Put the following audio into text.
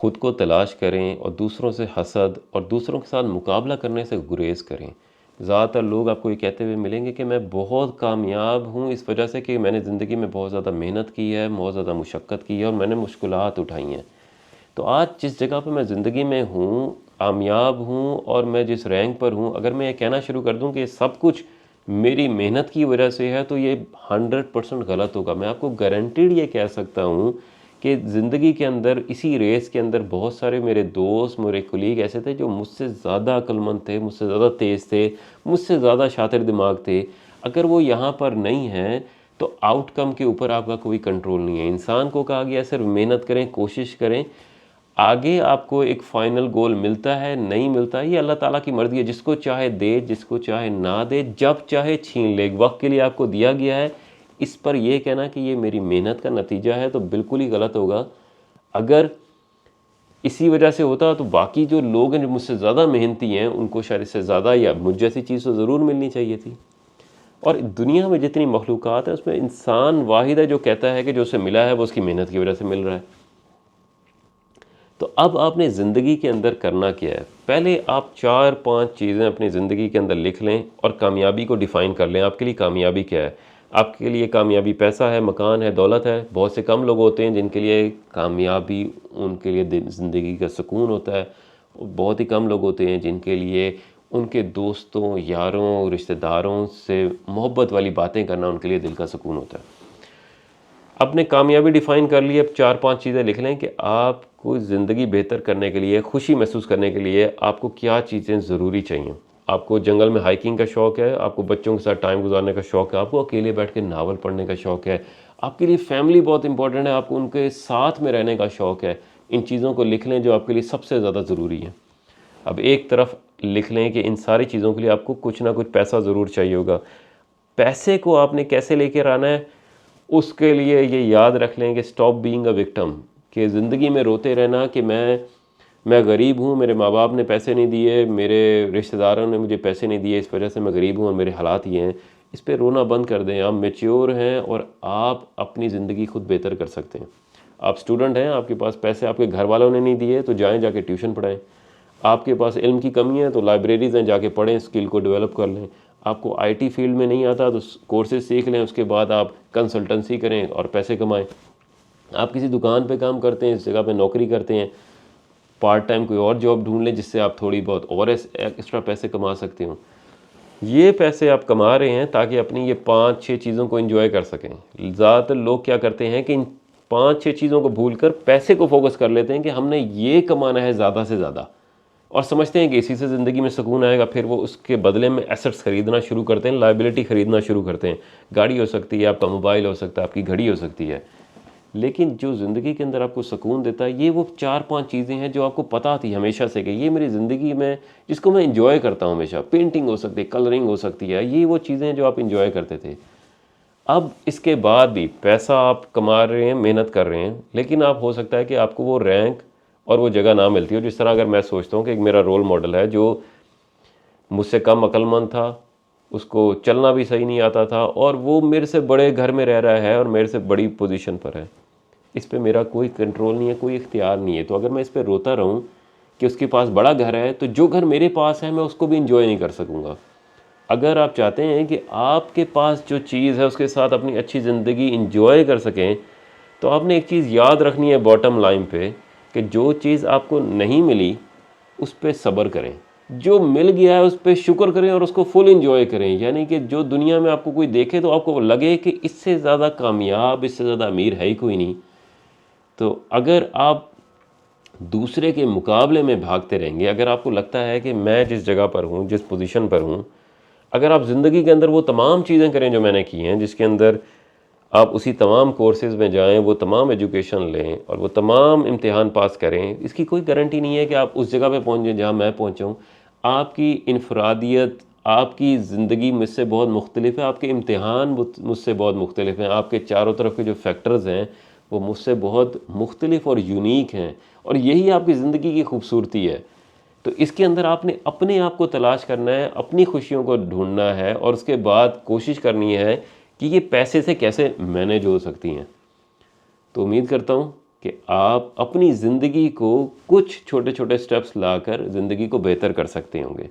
खुद को तलाश करें और दूसरों से हसद और दूसरों के साथ मुकाबला करने से गुरेज़ करें। ज़्यादातर लोग आपको ये कहते हुए मिलेंगे कि मैं बहुत कामयाब हूँ इस वजह से कि मैंने ज़िंदगी में बहुत ज़्यादा मेहनत की है, बहुत ज़्यादा मुशक्क़त की है और मैंने मुश्किलात उठाई हैं। तो आज जिस जगह पे मैं ज़िंदगी में हूँ, कामयाब हूँ और मैं जिस रैंक पर हूँ, अगर मैं ये कहना शुरू कर दूँ कि सब कुछ मेरी मेहनत की वजह से है, तो ये 100% गलत होगा। मैं आपको गारंटीड ये कह सकता हूँ कि ज़िंदगी के अंदर, इसी रेस के अंदर बहुत सारे मेरे दोस्त, मेरे कोलीग ऐसे थे जो मुझसे ज़्यादा अक्लमंद थे, मुझसे ज़्यादा तेज़ थे, मुझसे ज़्यादा शातिर दिमाग थे। अगर वो यहाँ पर नहीं हैं, तो आउटकम के ऊपर आपका कोई कंट्रोल नहीं है। इंसान को कहा गया सिर्फ मेहनत करें, कोशिश करें, आगे आपको एक फ़ाइनल गोल मिलता है, नहीं मिलता है, ये अल्लाह ताला की मर्ज़ी है। जिसको चाहे दे, जिसको चाहे ना दे, जब चाहे छीन ले। एक वक़्त के लिए आपको दिया गया है, इस पर यह कहना कि ये मेरी मेहनत का नतीजा है, तो बिल्कुल ही गलत होगा। अगर इसी वजह से होता तो बाकी जो लोग हैं जो मुझसे ज़्यादा मेहनती हैं, उनको शायद इससे ज़्यादा या मुझ जैसी चीज़ तो ज़रूर मिलनी चाहिए थी। और दुनिया में जितनी मखलूक़ात है, उसमें इंसान वाहिद है जो कहता है कि जो उसे मिला है वो उसकी मेहनत की वजह से मिल रहा है। तो अब आपने ज़िंदगी के अंदर करना क्या है? पहले आप 4-5 चीज़ें अपनी ज़िंदगी के अंदर लिख लें और कामयाबी को डिफ़ाइन कर लें। आपके लिए कामयाबी क्या है? आपके लिए कामयाबी पैसा है, मकान है, दौलत है। बहुत से कम लोग होते हैं जिनके लिए कामयाबी, उनके लिए ज़िंदगी का सुकून होता है। बहुत ही कम लोग होते हैं जिनके लिए उनके दोस्तों, यारों, रिश्तेदारों से मोहब्बत वाली बातें करना उनके लिए दिल का सुकून होता है। अपने कामयाबी डिफ़ाइन कर लिए, अब 4-5 चीज़ें लिख लें कि आपको ज़िंदगी बेहतर करने के लिए, खुशी महसूस करने के लिए आपको क्या चीज़ें ज़रूरी चाहिए। आपको जंगल में हाइकिंग का शौक़ है, आपको बच्चों के साथ टाइम गुजारने का शौक़ है, आपको अकेले बैठ के नावल पढ़ने का शौक़ है, आपके लिए फ़ैमिली बहुत इंपॉर्टेंट है, आपको उनके साथ में रहने का शौक़ है। इन चीज़ों को लिख लें जो आपके लिए सबसे ज़्यादा ज़रूरी है। अब एक तरफ लिख लें कि इन सारी चीज़ों के लिए आपको कुछ ना कुछ पैसा ज़रूर चाहिए होगा। पैसे को आपने कैसे लेकर आना है, उसके लिए ये याद रख लें कि स्टॉप बीइंग अ विक्टिम, कि ज़िंदगी में रोते रहना कि मैं गरीब हूँ, मेरे माँ बाप ने पैसे नहीं दिए, मेरे रिश्तेदारों ने मुझे पैसे नहीं दिए, इस वजह से मैं गरीब हूँ और मेरे हालात ये हैं। इस पे रोना बंद कर दें। आप मैच्योर हैं और आप अपनी ज़िंदगी खुद बेहतर कर सकते हैं। आप स्टूडेंट हैं, आपके पास पैसे आपके घर वालों ने नहीं दिए, तो जाएँ जाके ट्यूशन पढ़ाएँ। आपके पास इल्म की कमी है तो लाइब्रेरीज़ हैं, जाके पढ़ें, स्किल को डेवलप कर लें। आपको आईटी फील्ड में नहीं आता तो कोर्सेज सीख लें, उसके बाद आप कंसल्टेंसी करें और पैसे कमाएं। आप किसी दुकान पे काम करते हैं, इस जगह पे नौकरी करते हैं, पार्ट टाइम कोई और जॉब ढूंढ लें जिससे आप थोड़ी बहुत और एक्स्ट्रा पैसे कमा सकते हो। ये पैसे आप कमा रहे हैं ताकि अपनी ये 5-6 चीज़ों को एंजॉय कर सकें। ज़्यादातर लोग क्या करते हैं कि इन 5-6 चीज़ों को भूलकर पैसे को फोकस कर लेते हैं कि हमने ये कमाना है ज़्यादा से ज़्यादा, और समझते हैं कि इसी से ज़िंदगी में सुकून आएगा। फिर वो उसके बदले में एसेट्स खरीदना शुरू करते हैं, लायबिलिटी खरीदना शुरू करते हैं। गाड़ी हो सकती है, आपका मोबाइल हो सकता है, आपकी घड़ी हो सकती है। लेकिन जो ज़िंदगी के अंदर आपको सुकून देता है, ये वो 4-5 चीज़ें हैं जो आपको पता थी हमेशा से कि ये मेरी ज़िंदगी में, जिसको मैं एंजॉय करता हूँ हमेशा। पेंटिंग हो सकती है, कलरिंग हो सकती है, ये वो चीज़ें जो आप एंजॉय करते थे। अब इसके बाद भी पैसा आप कमा रहे हैं, मेहनत कर रहे हैं, लेकिन आप, हो सकता है कि आपको वो रैंक और वो जगह ना मिलती हो। जिस तरह अगर मैं सोचता हूँ कि एक मेरा रोल मॉडल है जो मुझसे कम अक्लमंद था, उसको चलना भी सही नहीं आता था, और वो मेरे से बड़े घर में रह रहा है और मेरे से बड़ी पोजीशन पर है। इस पे मेरा कोई कंट्रोल नहीं है, कोई इख्तियार नहीं है। तो अगर मैं इस पे रोता रहूँ कि उसके पास बड़ा घर है, तो जो घर मेरे पास है मैं उसको भी इंजॉय नहीं कर सकूँगा। अगर आप चाहते हैं कि आपके पास जो चीज़ है उसके साथ अपनी अच्छी ज़िंदगी इंजॉय कर सकें, तो आपने एक चीज़ याद रखनी है बॉटम लाइन पे, कि जो चीज़ आपको नहीं मिली उस पे सब्र करें, जो मिल गया है उस पे शुक्र करें और उसको फुल इंजॉय करें। यानी कि जो दुनिया में आपको कोई देखे तो आपको लगे कि इससे ज़्यादा कामयाब, इससे ज़्यादा अमीर है ही कोई नहीं। तो अगर आप दूसरे के मुकाबले में भागते रहेंगे, अगर आपको लगता है कि मैं जिस जगह पर हूँ, जिस पोजीशन पर हूँ, अगर आप ज़िंदगी के अंदर वो तमाम चीज़ें करें जो मैंने की हैं, जिसके अंदर आप उसी तमाम कोर्सेज़ में जाएं, वो तमाम एजुकेशन लें और वो तमाम इम्तिहान पास करें, इसकी कोई गारंटी नहीं है कि आप उस जगह पे पहुँचें जहाँ मैं पहुँचा हूँ। आपकी इनफरादियत, आपकी ज़िंदगी मुझसे बहुत मुख्तलिफ है, आपके इम्तिहान मुझसे बहुत मुख्तलिफ हैं, आपके चारों तरफ के जो फैक्टर्स हैं वो मुझसे बहुत मुख्तलिफ और यूनिक हैं, और यही आपकी ज़िंदगी की खूबसूरती है। तो इसके अंदर आपने अपने आप को तलाश करना है, अपनी खुशियों को ढूंढना है, और उसके बाद कोशिश करनी है कि ये पैसे से कैसे मैनेज हो सकती हैं। तो उम्मीद करता हूँ कि आप अपनी ज़िंदगी को कुछ छोटे-छोटे स्टेप्स लाकर ज़िंदगी को बेहतर कर सकते होंगे।